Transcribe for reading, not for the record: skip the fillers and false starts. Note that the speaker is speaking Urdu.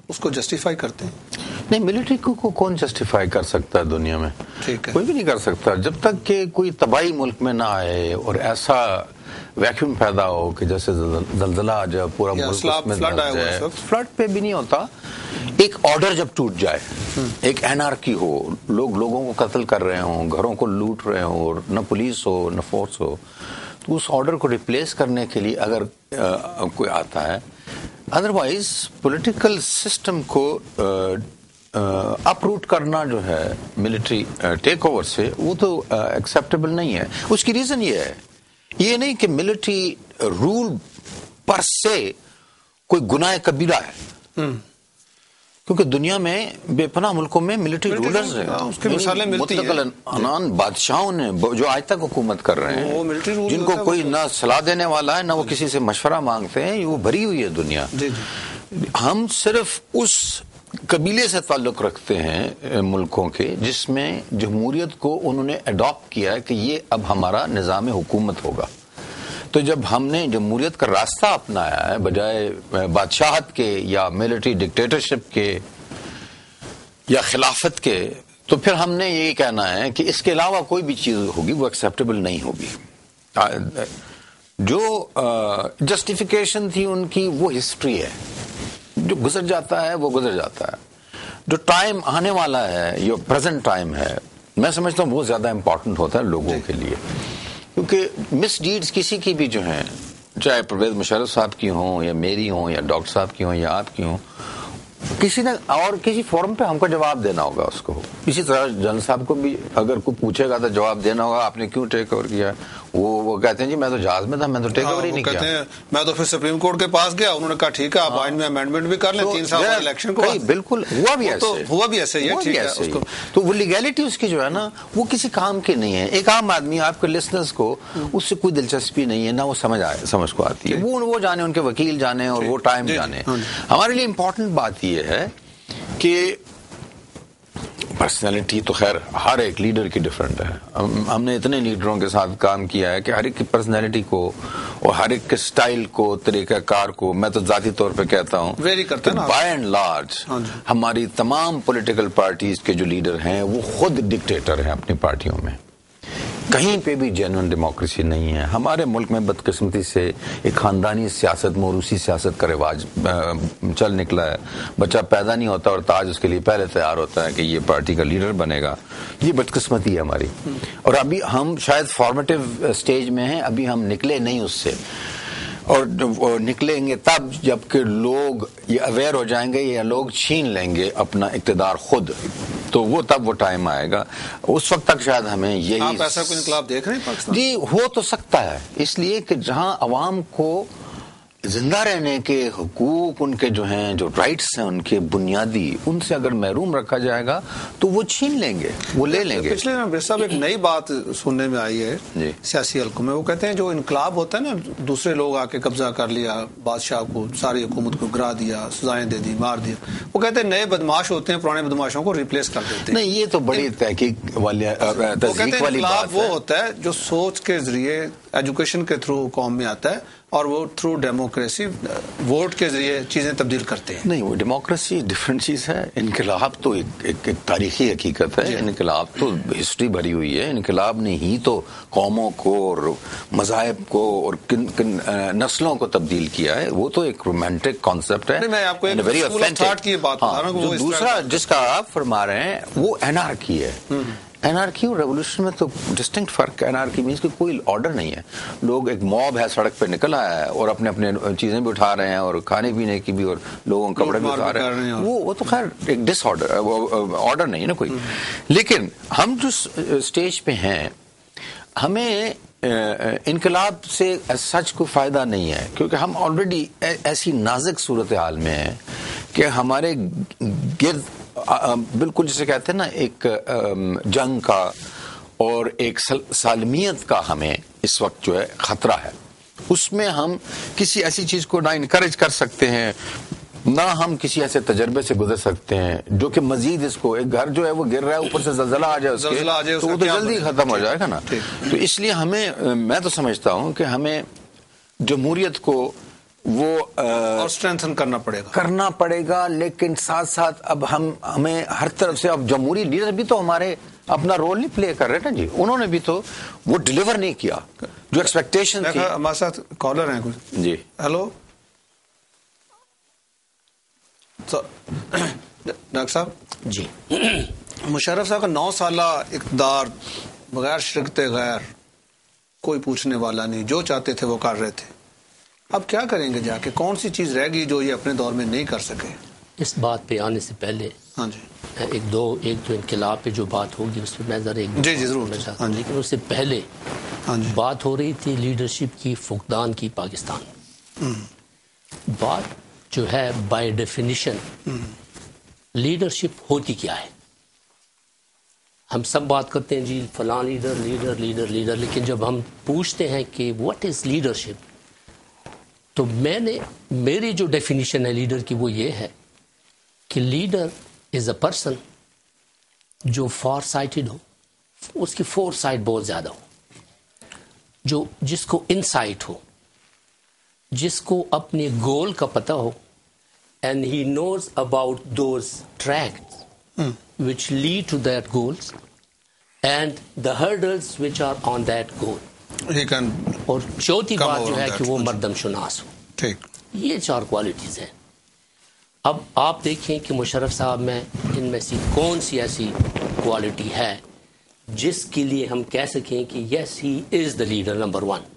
اس کو جسٹیفائی کرتے ہیں؟ نہیں، ملٹری کو کون جسٹیفائی کر سکتا ہے دنیا میں؟ ٹھیک ہے، کوئی بھی نہیں کر سکتا جب تک کہ کوئی تباہی ملک میں نہ آئے اور ایسا ویکیوم پیدا ہو کہ جیسے زلزلہ آ جائے پورا ملک میں فلڈ پہ بھی نہیں ہوتا. ایک آرڈر جب ٹوٹ جائے، ایک اینارکی ہو، لوگوں کو قتل کر رہے ہوں، گھروں کو لوٹ رہے ہوں اور نہ پولیس ہو نہ فورس ہو، تو اس آرڈر کو ریپلیس کرنے کے لیے اگر کوئی آتا ہے، ادروائز پولیٹیکل سسٹم کو اپروٹ کرنا جو ہے ملٹری ٹیک اوور سے، وہ تو ایکسیپٹیبل نہیں ہے. اس کی ریزن یہ ہے، یہ نہیں کہ ملٹری رول پر سے کوئی گناہ کبیرہ ہے، کیونکہ دنیا میں بے پناہ ملکوں میں ملٹری رولرز ہیں، اس کی مثالیں ملتی ہیں. مطلق بادشاہوں نے جو آج تک حکومت کر رہے ہیں، جن کو کوئی نہ صلاح دینے والا ہے نہ وہ کسی سے مشورہ مانگتے ہیں، وہ بھری ہوئی ہے دنیا. ہم صرف اس قبیلے سے تعلق رکھتے ہیں ملکوں کے جس میں جمہوریت کو انہوں نے اڈاپٹ کیا ہے کہ یہ اب ہمارا نظام حکومت ہوگا. تو جب ہم نے جمہوریت کا راستہ اپنایا ہے بجائے بادشاہت کے یا ملٹری ڈکٹیٹرشپ کے یا خلافت کے، تو پھر ہم نے یہی کہنا ہے کہ اس کے علاوہ کوئی بھی چیز ہوگی وہ ایکسیپٹیبل نہیں ہوگی. جو جسٹیفیکیشن تھی ان کی وہ ہسٹری ہے، جو گزر جاتا ہے وہ گزر جاتا ہے. جو ٹائم آنے والا ہے، یہ پریزنٹ ٹائم ہے، میں سمجھتا ہوں وہ زیادہ امپورٹنٹ ہوتا ہے لوگوں کے لیے، کیونکہ مس ڈیڈز کسی کی بھی جو ہیں، چاہے پرویز مشرف صاحب کی ہوں یا میری ہوں یا ڈاکٹر صاحب کی ہوں یا آپ کی ہوں، کسی نے اور کسی فورم پہ ہم کو جواب دینا ہوگا اس کو. اسی طرح جنرل صاحب کو بھی اگر کوئی پوچھے گا تو جواب دینا ہوگا آپ نے کیوں ٹیک اوور کیا. وہ کہتے ہیں جی میں تو جہاز میں تھا، میں تو ٹیک اوور ہی نہیں کیا. میں تو پھر سپریم کورٹ کے پاس گیا، انہوں نے کہا ٹھیک ہے آپ آئین میں امینڈمنٹ بھی کر لیں 3 سال بعد الیکشن کو. بالکل ہوا بھی ایسے تو وہ لیگیلٹی اس کی جو ہے نا وہ کسی کام کی نہیں ہے. ایک عام آدمی آپ کے لسنرز کو اس سے کوئی دلچسپی نہیں ہے، نہ وہ سمجھ کو آتی ہے. وہ جانے، ان کے وکیل جانے اور وہ ٹائم جانے. ہمارے لیے امپورٹنٹ بات یہ ہے کہ پرسنالٹی تو خیر ہر ایک لیڈر کی ڈفرینٹ ہے. ہم نے اتنے لیڈروں کے ساتھ کام کیا ہے کہ ہر ایک کی پرسنالٹی کو اور ہر ایک کے سٹائل کو، طریقہ کار کو، میں تو ذاتی طور پہ کہتا ہوں بائی اینڈ لارج ہماری تمام پولیٹیکل پارٹیز کے جو لیڈر ہیں وہ خود ڈکٹیٹر ہیں اپنی پارٹیوں میں. کہیں پہ بھی جینوئن ڈیموکریسی نہیں ہے. ہمارے ملک میں بدقسمتی سے ایک خاندانی سیاست، موروثی سیاست کا رواج چل نکلا ہے. بچہ پیدا نہیں ہوتا اور تاج اس کے لیے پہلے تیار ہوتا ہے کہ یہ پارٹی کا لیڈر بنے گا. یہ بدقسمتی ہے ہماری، اور ابھی ہم شاید فارمیٹیو سٹیج میں ہیں، ابھی ہم نکلے نہیں اس سے. اور نکلیں گے تب جب کہ لوگ یہ اویئر ہو جائیں گے یا لوگ چھین لیں گے اپنا اقتدار خود، تو وہ تب وہ ٹائم آئے گا. اس وقت تک شاید ہمیں یہی. آپ ایسا کوئی انقلاب دیکھ رہے ہیں پاکستان؟ جی ہو تو سکتا ہے، اس لیے کہ جہاں عوام کو زندہ رہنے کے حقوق، ان کے جو ہیں جو رائٹس ہیں ان کے بنیادی، ان سے اگر محروم رکھا جائے گا تو وہ چھین لیں گے، وہ لے لیں گے. پچھلے دن صاحب ایک نئی بات سننے میں آئی ہے سیاسی حلقوں میں. وہ کہتے ہیں جو انقلاب ہوتا ہے نا، دوسرے لوگ آ کے قبضہ کر لیا، بادشاہ کو، ساری حکومت کو گرا دیا، سزائیں دے دی، مار دیا. وہ کہتے ہیں نئے بدماش ہوتے ہیں، پرانے بدماشوں کو ریپلیس کر دیتے ہیں. نہیں، یہ تو بڑی تحقیق والی تصدیق والی بات ہے. وہ ہوتا ہے جو سوچ کے ذریعے، ایجوکیشن کے تھرو قوم میں آتا ہے، اور وہ تھرو ڈیموکریسی ووٹ کے ذریعے چیزیں تبدیل کرتے ہیں. نہیں، وہ ڈیموکریسی ڈیفرنٹ چیز ہے. انقلاب تو ایک تاریخی حقیقت ہے. انقلاب تو ہسٹری بھری ہوئی ہے. انقلاب نے ہی تو قوموں کو اور مذاہب کو اور کن نسلوں کو تبدیل کیا ہے. وہ تو ایک رومانٹک کانسیپٹ ہے. میں آپ کو ایک اسکول آف تھاٹ کی بات بتا رہا ہوں. دوسرا جس کا آپ فرما رہے ہیں وہ اینارکی ہے. اینارکی اور ریولوشن میں تو ڈسٹنکٹ فرق ہے. اینارکی مینس کہ کوئی آرڈر نہیں ہے. لوگ، ایک موب ہے سڑک پہ نکل آیا ہے اور اپنے چیزیں بھی اٹھا رہے ہیں اور کھانے پینے کی بھی، اور لوگوں کے کپڑے بھی اٹھا رہے ہیں. وہ تو خیر ایک ڈس آرڈر، آرڈر نہیں ہے نا کوئی. لیکن ہم جو اسٹیج پہ ہیں، ہمیں انقلاب سے سچ کو فائدہ نہیں ہے، کیونکہ ہم آلریڈی ایسی نازک صورتحال میں ہیں کہ ہمارے گرد بالکل جسے کہتے ہیں نا ایک جنگ کا اور ایک سالمیت کا ہمیں اس وقت جو ہے خطرہ ہے. اس میں ہم کسی ایسی چیز کو نہ انکریج کر سکتے ہیں، نہ ہم کسی ایسے تجربے سے گزر سکتے ہیں جو کہ مزید اس کو، ایک گھر جو ہے وہ گر رہا ہے، اوپر سے زلزلہ آ جائے اس کے تو وہ تو جلدی ختم ہو جائے گا نا. تو اس لیے ہمیں، میں تو سمجھتا ہوں کہ ہمیں جمہوریت کو وہ اور اسٹرینتھن کرنا پڑے گا، لیکن ساتھ ساتھ اب ہمیں ہر طرف سے، اب جمہوری لیڈر بھی تو ہمارے اپنا رول نہیں پلے کر رہے نا جی، انہوں نے بھی تو وہ ڈیلیور نہیں کیا جو ایکسپیکٹیشن تھی. ہمارے ساتھ کالر ہیں کچھ. جی ہیلو ڈاکٹر صاحب. جی مشرف صاحب کا 9 سالہ اقتدار، بغیر شرکت غیر، کوئی پوچھنے والا نہیں، جو چاہتے تھے وہ کر رہے تھے. اب کیا کریں گے جا کے؟ کون سی چیز رہ گئی جو یہ اپنے دور میں نہیں کر سکے؟ اس بات پہ آنے سے پہلے ہاں جی ایک جو انقلاب پہ جو بات ہوگی اس پہ میں ذرا ایک جی ضرور. ہاں لیکن اس سے پہلے بات ہو رہی تھی لیڈرشپ کی، فقدان کی پاکستان. بات جو ہے بائی ڈیفینیشن لیڈرشپ ہوتی کیا ہے؟ ہم سب بات کرتے ہیں جی فلاں لیڈر لیڈر لیڈر لیڈر، لیکن جب ہم پوچھتے ہیں کہ واٹ از لیڈرشپ، تو میری جو ڈیفینیشن ہے لیڈر کی وہ یہ ہے کہ لیڈر از اے پرسن جو فار سائٹڈ ہو، اس کی فور سائٹ بہت زیادہ ہو، جس کو انسائٹ ہو، جس کو اپنے گول کا پتہ ہو، and he knows about those tracks which lead to that goals and the hurdles which are on that goal. اور چوتھی بات جو ہے کہ وہ مردم شناس ہو. ٹھیک، یہ 4 کوالٹیز ہیں. اب آپ دیکھیں کہ مشرف صاحب میں ان میں سے کون سی ایسی کوالٹی ہے جس کے لیے ہم کہہ سکیں کہ یس ہی از دا لیڈر نمبر 1.